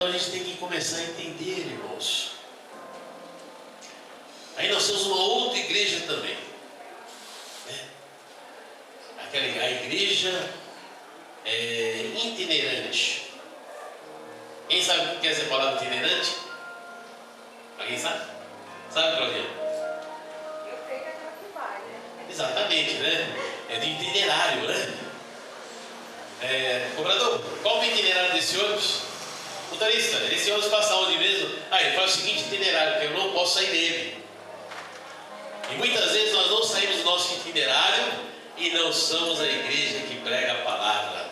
Então a gente tem que começar a entender, irmãos. Aí nós temos uma outra igreja também, né? A igreja itinerante. Quem sabe o que quer dizer a palavra itinerante? Alguém sabe? Sabe, Claudinha? Eu creio que é aquela que vai, né? Exatamente, né? É de itinerário, né? Cobrador, qual o itinerário desse ônibus? Motorista, esse ônibus passa onde mesmo? Ele faz o seguinte itinerário, que eu não posso sair dele. E muitas vezes nós não saímos do nosso itinerário e não somos a igreja que prega a palavra.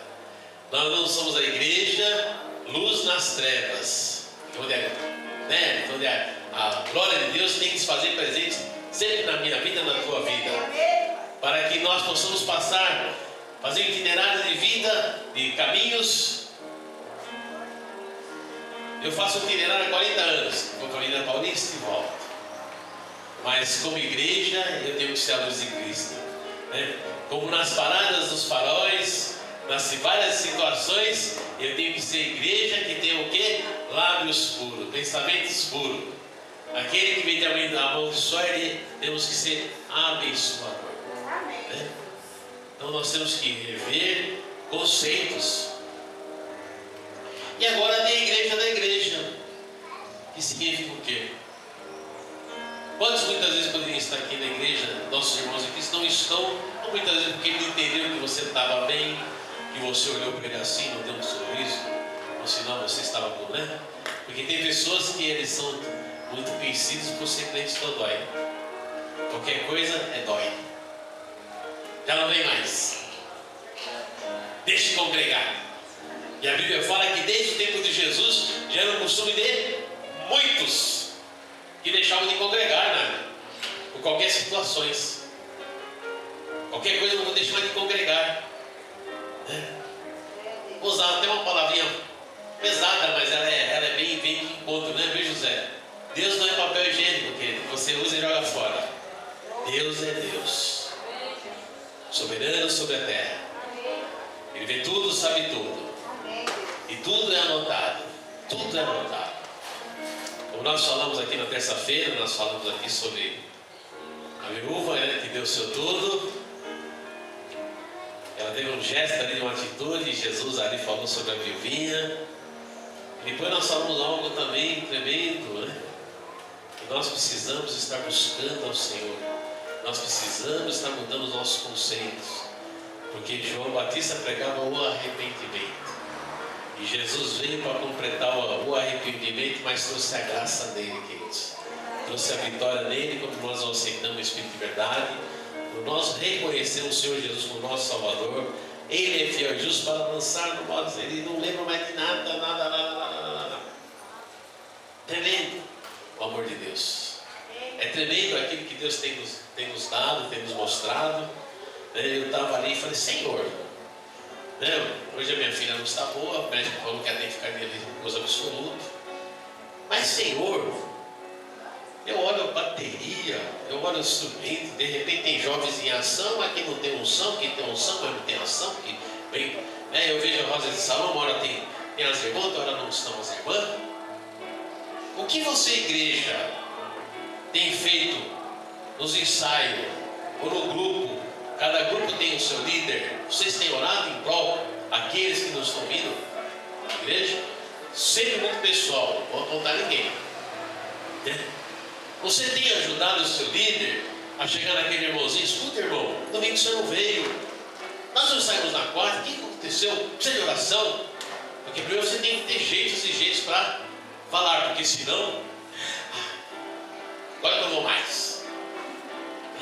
Nós não somos a igreja luz nas trevas. Onde a glória de Deus tem que se fazer presente sempre na minha vida e na tua vida. Para que nós possamos fazer um itinerário de vida, de caminhos. Eu faço um itinerário há 40 anos, vou para a Avenida Paulista e volto. Mas como igreja, eu tenho que ser a luz de Cristo, né? Como nas paradas dos faróis, nas várias situações, eu tenho que ser igreja que tem o quê? Lábios puros, pensamentos puros. Aquele que vem de amaldiçoar, temos que ser abençoador. Né? Então nós temos que rever conceitos. E agora tem a igreja da igreja, que significa o quê? Quantos muitas vezes poderiam estar aqui na igreja, nossos irmãos aqui não estão, ou muitas vezes porque ele entendeu que você estava bem, que você olhou para ele assim, não deu um sorriso, ou senão você estava bom, né? Porque tem pessoas que eles são muito conhecidos por ser crentes dói. Qualquer coisa é dói. Já não vem mais. Deixe de congregar. E a Bíblia fala que desde o tempo de Jesus já era um costume de muitos que deixavam de congregar, né? Por qualquer situações. Qualquer coisa eu não vou deixar de congregar. Vou usar até uma palavrinha pesada, mas ela é bem de encontro, né, viu, José? Deus não é papel higiênico que você usa e joga fora. Deus é Deus, soberano sobre a terra. Ele vê tudo, sabe tudo. E tudo é anotado. Tudo é anotado. Como nós falamos aqui na terça-feira, nós falamos aqui sobre a viúva, né, que deu o seu tudo. Ela teve um gesto ali, uma atitude. Jesus ali falou sobre a viuvinha. E depois nós falamos algo também tremendo, né? Que nós precisamos estar buscando ao Senhor. Nós precisamos estar mudando os nossos conceitos. Porque João Batista pregava o arrependimento. E Jesus veio para completar o arrependimento, mas trouxe a graça dele, queridos. Trouxe a vitória nele quando nós o aceitamos o Espírito de verdade. Quando nós reconhecemos o Senhor Jesus como nosso Salvador. Ele é fiel e justo para lançar no modo. Ele não lembra mais de nada. Tremendo o amor de Deus. É tremendo aquilo que Deus tem nos dado, tem nos mostrado. Eu estava ali e falei, Senhor, hoje a minha filha não está boa, o médico falou que ela tem que ficar nele coisa absoluta. Mas Senhor, eu olho a bateria, eu olho o instrumento, de repente tem jovens em ação, aqui não tem unção, quem tem unção, mas não tem ação. Eu vejo a Rosa de Salão, uma hora tem as irmãs, outra hora não estão as irmãs. O que você, igreja, tem feito nos ensaios, ou no grupo? Cada grupo tem o seu líder. Vocês têm orado em prol aqueles que nos estão vindo na igreja? Sempre muito pessoal, não vou apontar ninguém. Você tem ajudado o seu líder a chegar naquele irmãozinho? Escuta, irmão, domingo você não veio. Nós não saímos na quarta, o que aconteceu? Precisa de oração? Porque primeiro você tem que ter jeitos e jeitos para falar, porque senão, agora eu não vou mais.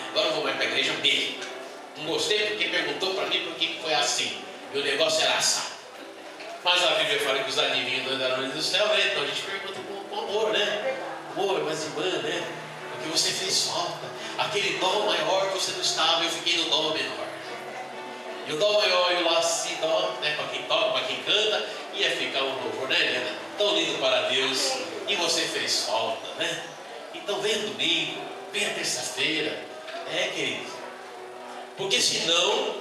Agora eu vou mais para a igreja mesmo. Não gostei porque perguntou para mim por que foi assim. E o negócio era assado. Mas a Bíblia fala que os adivinhos não andaram do céu, né? Então a gente pergunta com amor, né? Amor, mas irmã, né? Porque você fez falta. Aquele dó maior que você não estava, eu fiquei no dó menor. E o dó maior e o lá si dó, né? Para quem toca, para quem canta, ia ficar um louvor, né, Helena? Tão lindo para Deus. E você fez falta, né? Então venha domingo, venha terça-feira. Querido. Porque senão,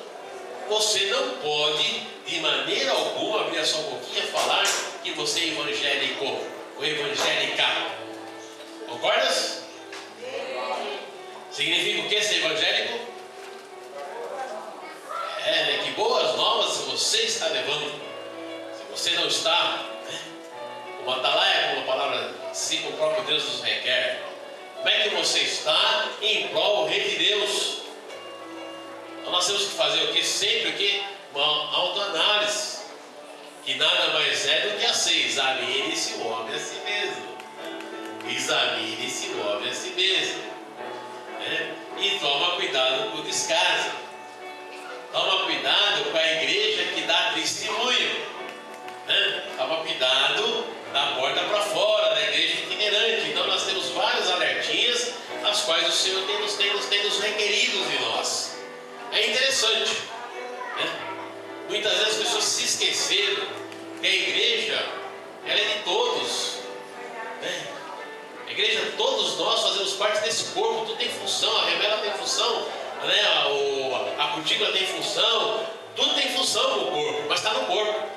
você não pode, de maneira alguma, abrir a sua boquinha e falar que você é evangélico ou evangélica. Concordas? Significa o que ser evangélico? Que boas novas você está levando. Se você não está, como atalaia, como a palavra, se o próprio Deus nos requer, como é que você está em prol do Rei de Deus? Então nós temos que fazer o que? Sempre o que? Uma autoanálise, que nada mais é do que assim: examine-se o homem a si mesmo. Examine-se o homem a si mesmo. E toma cuidado com o descaso. Toma cuidado com a igreja que dá testemunho. Toma cuidado da porta para fora, da igreja itinerante. Então nós temos vários alertinhas, as quais o Senhor tem nos requerido de nós. É interessante, muitas vezes as pessoas se esqueceram que a igreja, ela é de todos, A igreja, todos nós fazemos parte desse corpo. Tudo tem função, a remela tem função, a cutícula tem função, tudo tem função no corpo, mas está no corpo.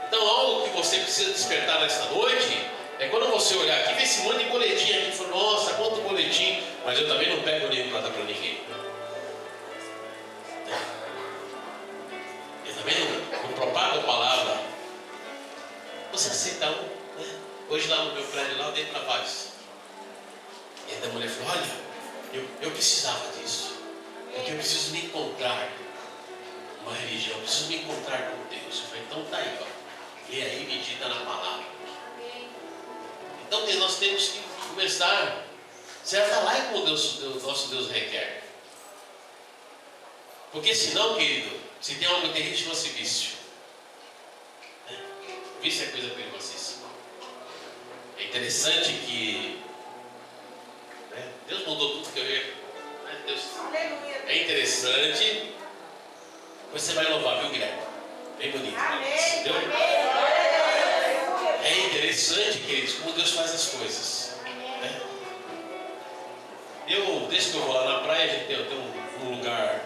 Então algo que você precisa despertar nesta noite é quando você olhar aqui, ver esse monte de boletim aqui e falar: nossa, quanto boletim, mas eu também não pego nenhum para dar para ninguém. Eu também não propago a palavra. Você aceita um? Hoje lá no meu prédio, lá eu dei para vários. E aí a mulher falou: olha, eu precisava disso, porque eu preciso me encontrar uma religião, eu preciso me encontrar com Deus. Eu falei: então tá aí, ó. E aí medita na palavra. Então nós temos que começar. Certa lá é como o nosso Deus requer. Porque senão, querido, se tem algo terrível, chama-se vício. Vício é coisa perigosíssima. É interessante que Deus mudou tudo que eu ia. Deus. É interessante. Você vai louvar, viu, Guilherme? Bem bonito. É interessante, queridos, como Deus faz as coisas. Desde que eu vou lá na praia, a gente tem um lugar,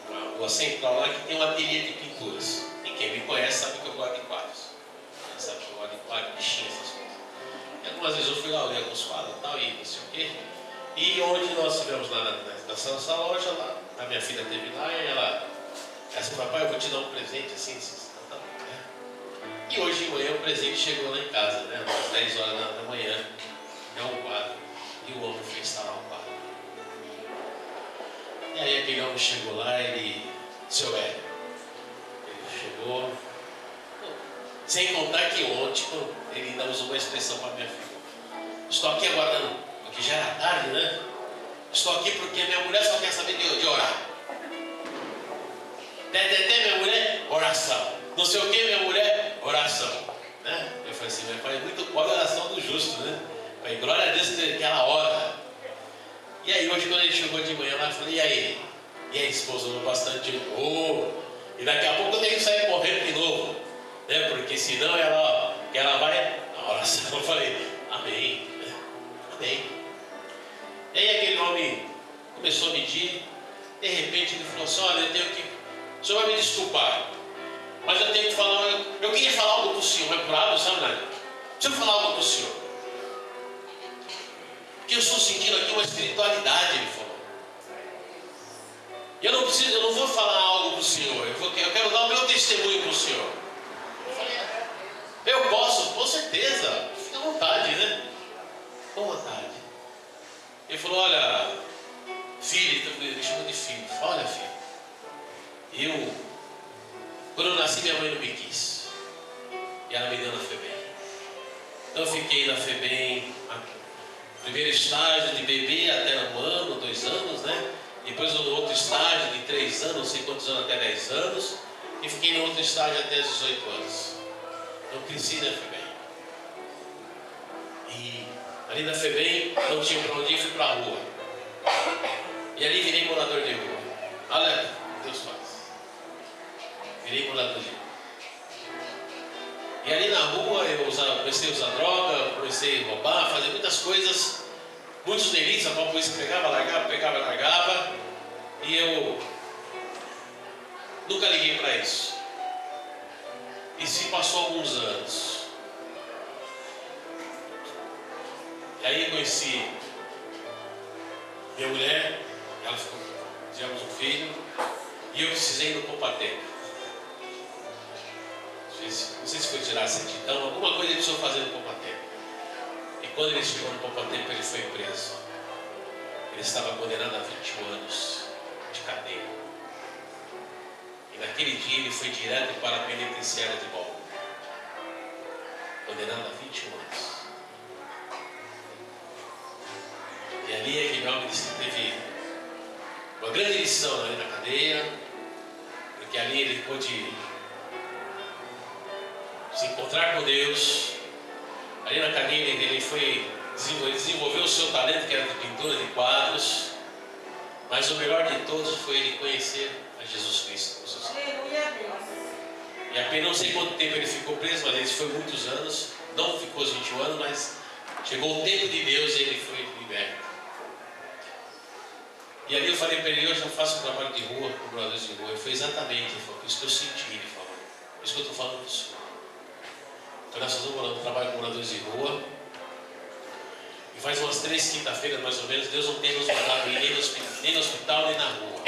uma rua central lá, que tem um ateliê de pinturas. E quem me conhece sabe que eu gosto de quadros. Sabe que eu gosto de quadros, bichinhos, essas coisas. E algumas vezes eu fui lá, olhei alguns quadros e tal, e não sei o quê. E onde nós tivemos lá nessa loja, lá, a minha filha teve lá, e ela disse: papai, eu vou te dar um presente assim. E hoje de manhã o presente chegou lá em casa, às 10 horas da manhã. É um quadro. E o homem foi instalar um quadro. E aí aquele homem chegou lá, seu Hélio, ele chegou, sem contar que ontem ele ainda usou uma expressão para minha filha: estou aqui aguardando, porque já era tarde, estou aqui porque minha mulher só quer saber de orar. Minha mulher, oração. Não sei o que, minha mulher, oração. Eu falei assim: meu pai, é muito pobre a oração do justo, Falei: glória a Deus que ela ora. E aí hoje, quando ele chegou de manhã lá, eu falei: e aí? E a esposa orou bastante. E daqui a pouco eu tenho que sair correndo de novo, porque senão ela vai na oração. Eu falei: amém, amém. E aí aquele homem começou a medir. De repente ele falou assim: olha, eu tenho que... O senhor vai me desculpar, mas eu tenho que falar. Eu queria falar algo para o senhor, mas bravo, sabe, né? Deixa eu falar algo para o senhor. Porque eu estou sentindo aqui uma espiritualidade, ele falou. E eu não vou falar algo para o senhor, eu quero dar o meu testemunho para o senhor. Eu falei: eu posso, com certeza, fica à vontade, Com vontade. Ele falou: olha, filho, ele chamou de filho. Olha, filho, quando eu nasci, minha mãe não me quis. E ela me deu na FEBEM. Então eu fiquei na FEBEM, primeiro estágio de bebê até 1 ano, 2 anos, Depois no outro estágio de 3 anos, não sei quantos anos, até 10 anos. E fiquei no outro estágio até 18 anos. Então cresci na FEBEM. E ali na FEBEM não tinha para onde ir, fui para a rua. E ali virei morador de rua. Olha, Deus faz. Virei morador de rua. E ali na rua eu comecei a usar droga, comecei a roubar, fazer muitas coisas, muitos delitos. A polícia pegava, largava. E eu nunca liguei para isso. E se passou alguns anos. E aí eu conheci minha mulher, ela ficou, tivemos um filho, e eu precisei ir no Poupatempo. Não sei se foi tirar a certidão, alguma coisa ele precisou fazer no Poupatempo. E quando ele chegou no Poupatempo, ele foi preso. Ele estava condenado a 21 anos de cadeia. E naquele dia ele foi direto para a penitenciária de Bauru. Condenado a 21 anos. E ali aquele homem disse que teve uma grande lição ali na cadeia, porque ali ele pôde se encontrar com Deus. Ali na cadeia ele desenvolveu o seu talento, que era de pintura de quadros, mas o melhor de todos foi ele conhecer a Jesus Cristo. E apenas não sei quanto tempo ele ficou preso, mas ele foi muitos anos, não ficou os 21 anos, mas chegou o tempo de Deus e ele foi liberto. E ali eu falei para ele, eu já faço um trabalho de rua, com moradores de rua. Ele foi exatamente, ele falou, isso que eu senti, ele falou. Isso que eu estou falando para o senhor. Então nós estamos morando um trabalho com moradores de rua. E faz umas 3 quinta-feiras mais ou menos, Deus não tem nos mandado ir nem no hospital, nem na rua.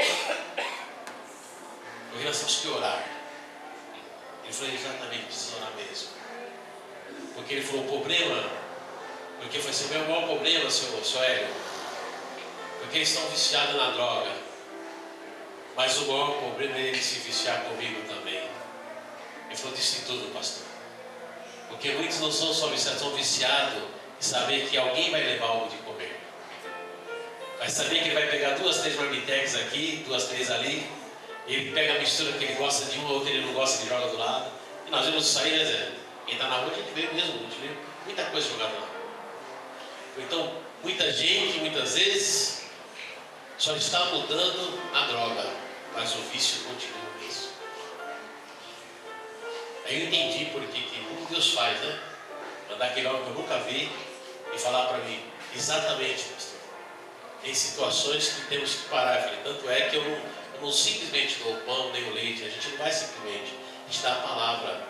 Porque nós temos que orar. Ele falou, exatamente, precisa orar mesmo. Porque ele falou, o problema, porque foi assim, o meu maior problema, seu Hélio, porque eles estão viciados na droga. Mas o maior problema é eles se viciar comigo também. Ele falou, disse tudo, pastor. Porque muitos não são só viciados, são viciados em saber que alguém vai levar algo de comer. Vai saber que ele vai pegar 2, 3 marmitex aqui, 2, 3 ali. Ele pega a mistura que ele gosta de uma, outra ele não gosta, ele joga do lado. E nós vamos sair, né, Zé? Quem está na rua, a gente vê mesmo, a gente vê muita coisa jogada lá. Então, muita gente, muitas vezes, só está mudando a droga, mas o vício continua mesmo. Aí eu entendi como Deus faz, né? Mandar aquele homem que eu nunca vi e falar para mim, exatamente, pastor. Tem situações que temos que parar. Eu falei, tanto é que eu não simplesmente dou o pão nem o leite, a gente não vai simplesmente, a gente dá a palavra.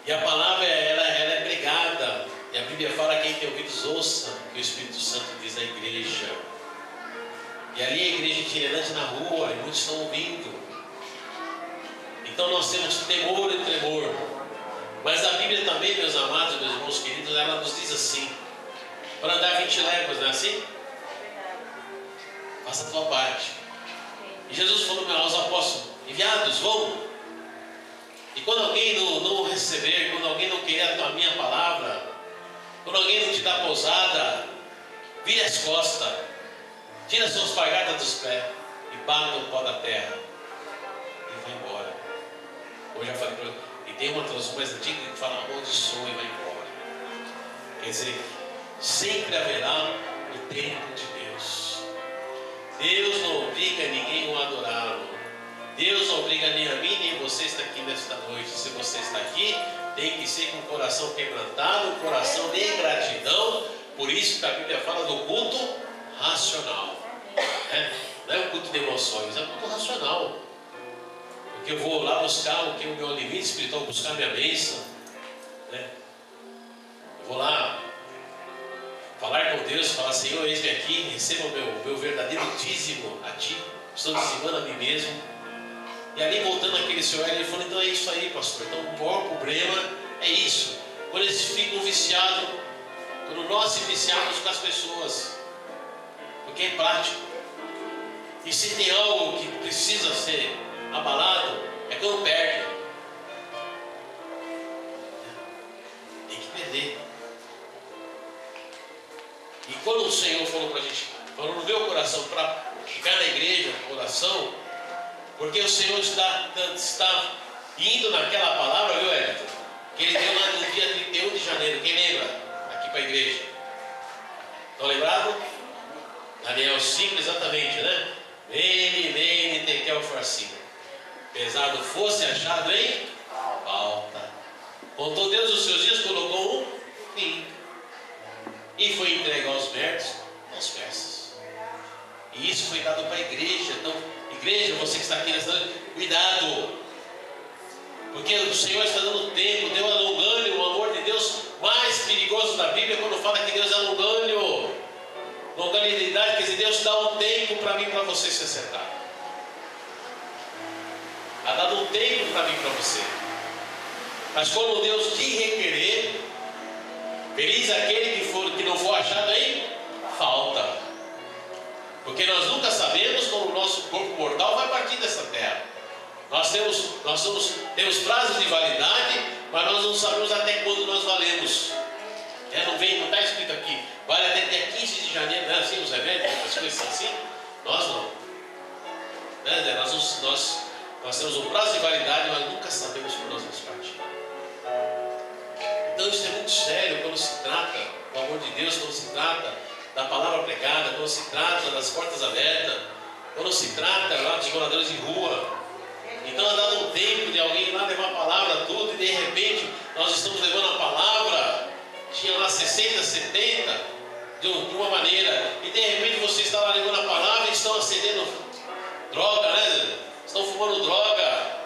E a palavra ela é pregada. E a Bíblia fala, quem tem ouvidos ouça o que o Espírito Santo diz à igreja. E ali a igreja itinerante na rua, e muitos estão ouvindo. Então nós temos temor e tremor. Mas a Bíblia também, meus amados, meus irmãos queridos, ela nos diz assim, para andar 20 léguas, não é assim? Faça a tua parte. E Jesus falou aos apóstolos, enviados, vão. E quando alguém não receber, quando alguém não querer a minha palavra, quando alguém não te dá pousada, vire as costas, tira suas pagadas dos pés e bata o pó da terra e vai embora. Hoje eu falei para ele, e tem uma tradução mais antiga que fala amaldiçoa e vai embora. Quer dizer, sempre haverá o tempo de Deus. Deus não obriga ninguém a adorá-lo. Deus não obriga nem a mim, nem você está aqui nesta noite. Se você está aqui, tem que ser com o coração quebrantado, um coração de gratidão. Por isso que a Bíblia fala do culto racional. Não é um culto de emoções, é um culto racional. Porque eu vou lá buscar o meu limite espiritual, buscar minha bênção. Eu vou lá falar com Deus, falar, Senhor, eis-me aqui, receba o meu verdadeiro dízimo a Ti. Estou dizimando a mim mesmo. E ali voltando aquele senhor, ele falou, então é isso aí, pastor. Então o maior problema é isso. Quando eles ficam viciados, quando nós se viciamos com as pessoas. Porque é prático. E se tem algo que precisa ser abalado, é quando perde. Tem que perder. E quando o Senhor falou para a gente, falou no meu coração, para ficar na igreja, oração, porque o Senhor está indo naquela palavra, viu, Elton? Que Ele deu lá no dia 31 de janeiro. Quem lembra? Aqui para a igreja. Estão lembrados? Daniel 5, exatamente, né? Vene, tekel farcina. Pesado fosse achado em falta. Contou Deus os seus dias, colocou um fim. E foi entregue aos méritos, aos persas. E isso foi dado para a igreja. Então, igreja, você que está aqui nessa noite, cuidado. Porque o Senhor está dando tempo, Deus é longânimo, o amor de Deus mais perigoso da Bíblia é quando fala que Deus é longânimo. Longanimidade, quer dizer, Deus dá um tempo para mim e para você se acertar. Está dando um tempo para mim e para você. Mas quando Deus te requerer, feliz aquele que não for achado em falta. Porque nós nunca sabemos quando o nosso corpo mortal vai partir dessa terra. Nós temos prazos de validade, mas nós não sabemos até quando nós valemos. Não está escrito aqui, vale até dia 15 de janeiro, não é assim os remédios, as coisas são assim? Nós não. Nós temos um prazo de validade, mas nunca sabemos quando nós vamos partir. Então isso é muito sério quando se trata do amor de Deus, quando se trata da palavra pregada, quando se trata das portas abertas, quando se trata lá dos moradores de rua. Então é dado um tempo de alguém lá levar a palavra tudo, e de repente nós estamos levando a palavra, tinha lá 60, 70, de uma maneira, e de repente você está lá levando a palavra e estão acendendo droga, né? Estão fumando droga,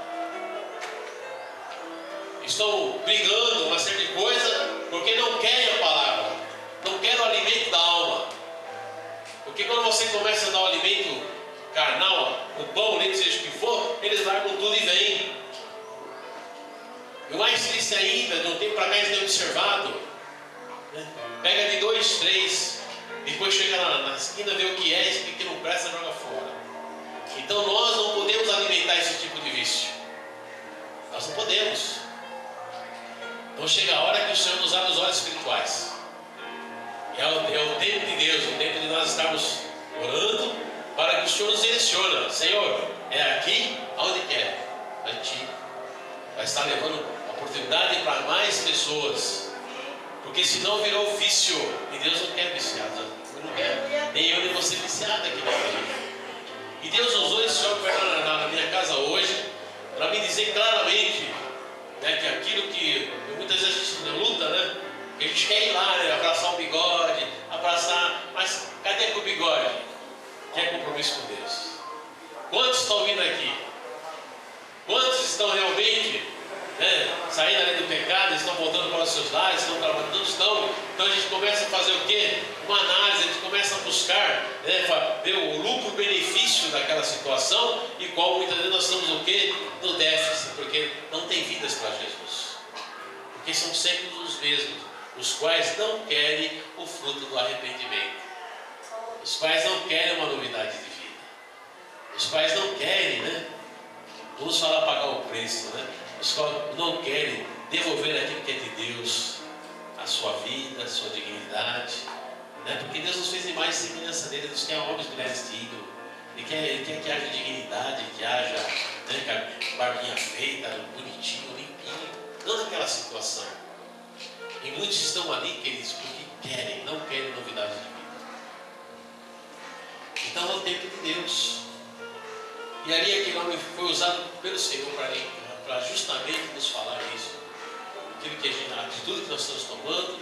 estão brigando uma certa coisa, porque não querem a palavra, não querem o alimento da alma. Porque quando você começa a dar o alimento carnal, o pão, nem seja o que for, eles largam tudo e vêm. E o mais triste ainda, de um tempo para cá eles têm observado, né? Pega de 2, 3, depois chega na esquina, vê o que é, esse que não presta, joga fora. Então nós não podemos alimentar esse tipo de vício. Nós não podemos. Então chega a hora que o Senhor nos abre os olhos espirituais. E é o tempo de Deus, o tempo de nós estarmos orando, para que o Senhor nos direcione. Senhor, é aqui aonde quer. A Ti vai estar levando oportunidade para mais pessoas. Porque senão virou vício. E Deus não quer viciado. Não quer nem eu nem você viciado aqui na igreja. E Deus usou esse homem na minha casa hoje para me dizer claramente, né, que aquilo que muitas vezes a gente luta, né? Que a gente quer ir lá, né, abraçar um bigode, mas cadê com o bigode? Que é compromisso com Deus. Quantos estão vindo aqui? Quantos estão realmente, né, saindo ali do pecado, estão voltando para os seus lares, estão trabalhando? Não estão. Então a gente começa a fazer o quê? Uma análise, a gente começa a buscar, né, ver o lucro-benefício daquela situação, e qual muitas vezes nós estamos o quê? No déficit, porque não tem vidas para Jesus. Porque são sempre os mesmos, os quais não querem o fruto do arrependimento. Os quais não querem uma novidade de vida. Os quais não querem, né? Vamos falar pagar o preço, né? Os quais não querem devolver aquilo que é de Deus, a sua vida, a sua dignidade, né? Porque Deus nos fez imagem e semelhança dele, Deus quer homens e mulheres dignos. Ele quer que haja dignidade, que haja, né, barbinha feita, bonitinho, limpinho, não naquela situação. E muitos estão ali, queridos, porque querem, não querem novidade de vida. Então é o tempo de Deus. E ali aquele homem foi usado pelo Senhor para justamente nos falar isso. Aquilo que a atitude que nós estamos tomando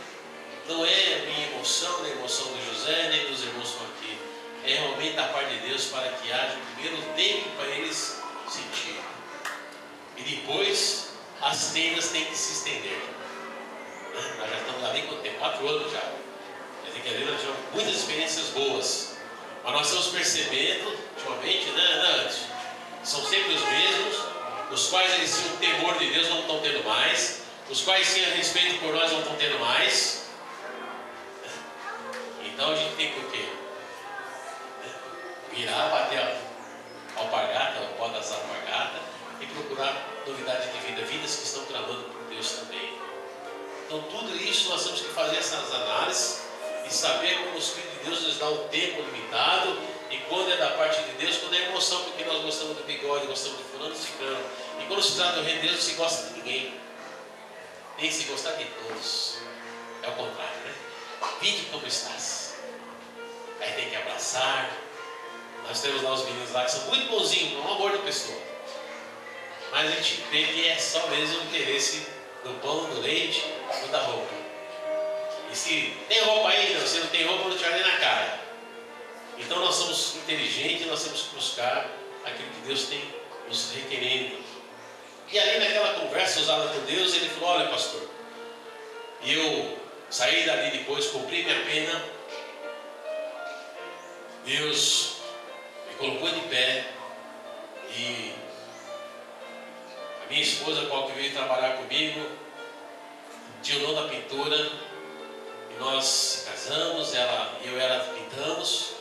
não é a minha emoção, nem a emoção do José, nem dos irmãos que estão aqui. É realmente da parte de Deus para que haja primeiro tempo para eles sentirem. E depois as tendas têm que se estender. Nós já estamos ali com 4 anos já. Nós tivemos muitas experiências boas. Mas nós estamos percebendo, ultimamente, né, são sempre os mesmos, os quais eles tinham temor de Deus não estão tendo mais, os quais tinham respeito por nós não estão tendo mais. Então a gente tem que o quê? Virar, bater a alpargata, o pó das alpargatas, e procurar novidade de vida, vidas que estão clamando por Deus também. Então tudo isso nós temos que fazer essas análises e saber como os filhos de Deus nos dá o tempo limitado, e quando é da parte de Deus, quando é emoção, porque nós gostamos do bigode, gostamos de fulano, de ciclano. E quando se trata do reino de Deus, não se gosta de ninguém, nem se gostar de todos. É o contrário, né? Vinde como estás. Aí tem que abraçar. Nós temos lá os meninos lá que são muito bonzinhos, um amor de pessoa. Mas a gente vê que é só mesmo o interesse do pão, do leite ou da roupa. E se tem roupa aí, não, se não tem roupa, não te olha na cara. Então nós somos inteligentes, nós temos que buscar aquilo que Deus tem nos requerendo. E ali naquela conversa usada por Deus, ele falou: olha, pastor, e eu saí dali depois, cumpri minha pena, Deus me colocou de pé, e a minha esposa, qual que veio trabalhar comigo, tinha o dom da pintura, e nós casamos, ela e eu e ela pintamos,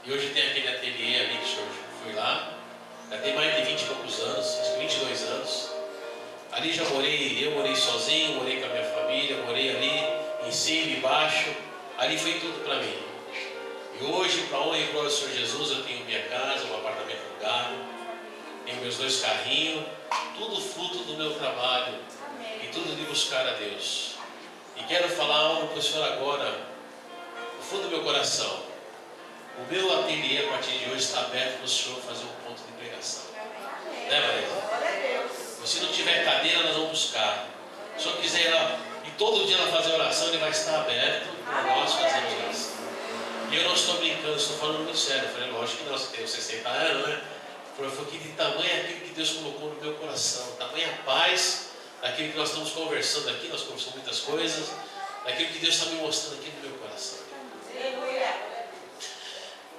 e hoje tem aquele ateliê ali que o senhor foi lá, já tem mais de 20 e poucos anos, acho que 22 anos. Ali já morei, eu morei sozinho, morei com a minha família, morei ali em cima, embaixo, ali foi tudo para mim. E hoje, para honra e glória do Senhor Jesus, eu tenho minha casa, um apartamento alugado, tenho meus 2 carrinhos, tudo fruto do meu trabalho e tudo de buscar a Deus. E quero falar algo para o Senhor agora, no fundo do meu coração. O meu ateliê a partir de hoje está aberto para o Senhor fazer um ponto de pregação. Né, Maria? Se não tiver cadeira, nós vamos buscar. Se o senhor quiser ir lá e todo dia ela fazer oração, ele vai estar aberto para nós fazermos oração. E eu não estou brincando, estou falando muito sério. Eu falei, lógico que nós temos 60 anos, né? Eu falei que de tamanho aquilo que Deus colocou no meu coração, tamanha paz, daquilo que nós estamos conversando aqui, nós conversamos muitas coisas, daquilo que Deus está me mostrando aqui no meu coração.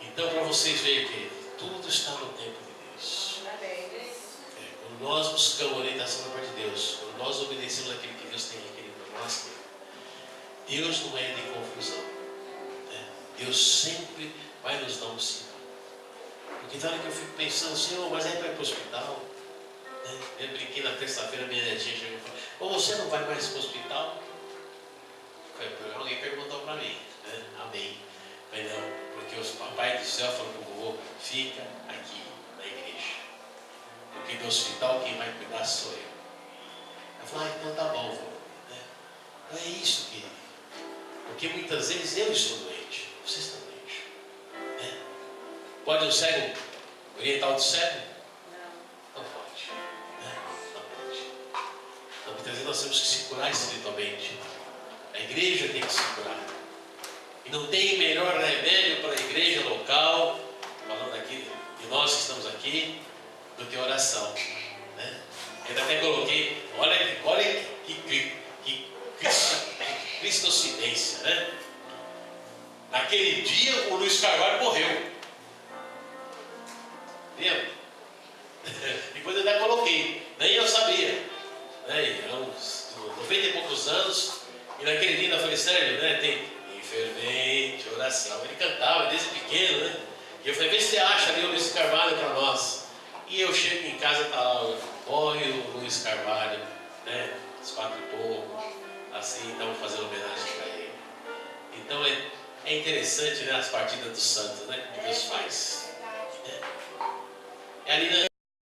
Então, para vocês verem que tudo está no tempo de Deus. Quando nós buscamos a orientação da parte de Deus, quando nós obedecemos aquilo que Deus tem requerido para nós, Deus não é de confusão. Deus sempre vai nos dar um sinal. Porque na hora que eu fico pensando, Senhor, mas aí vai para o hospital? Eu brinquei na terça-feira, minha netinha chegou e falou: ou você não vai mais para o hospital? Alguém perguntou para mim, né? Amém. Mas não, porque o papai do céu falou para o vovô: fica aqui na igreja. Porque do hospital quem vai cuidar sou eu. Eu falei: então tá bom, vovô. Não é isso, querido. Porque muitas vezes eu estou doente, vocês estão doentes. Pode um cego orientar outro cego? Não pode. Não pode. Então muitas vezes nós temos que se curar espiritualmente. A igreja tem que se curar. E não tem melhor remédio para a igreja local, falando aqui de nós que estamos aqui, do que a oração. Eu até coloquei, olha que cristocinência, né? Naquele dia o Luiz Carvalho morreu. Lembra? Depois eu até coloquei, nem eu sabia. Há uns 90 e poucos anos, e naquele dia eu falei: Sérgio, tem fervente oração. Ele cantava desde pequeno, né? E eu falei: vê se você acha ali o Luiz Carvalho para nós. E eu chego em casa, está lá, morre o Luiz Carvalho, às 4 e pouco, assim, estamos fazendo homenagem para ele. Então é interessante, as partidas dos santos, que Deus faz. É ali,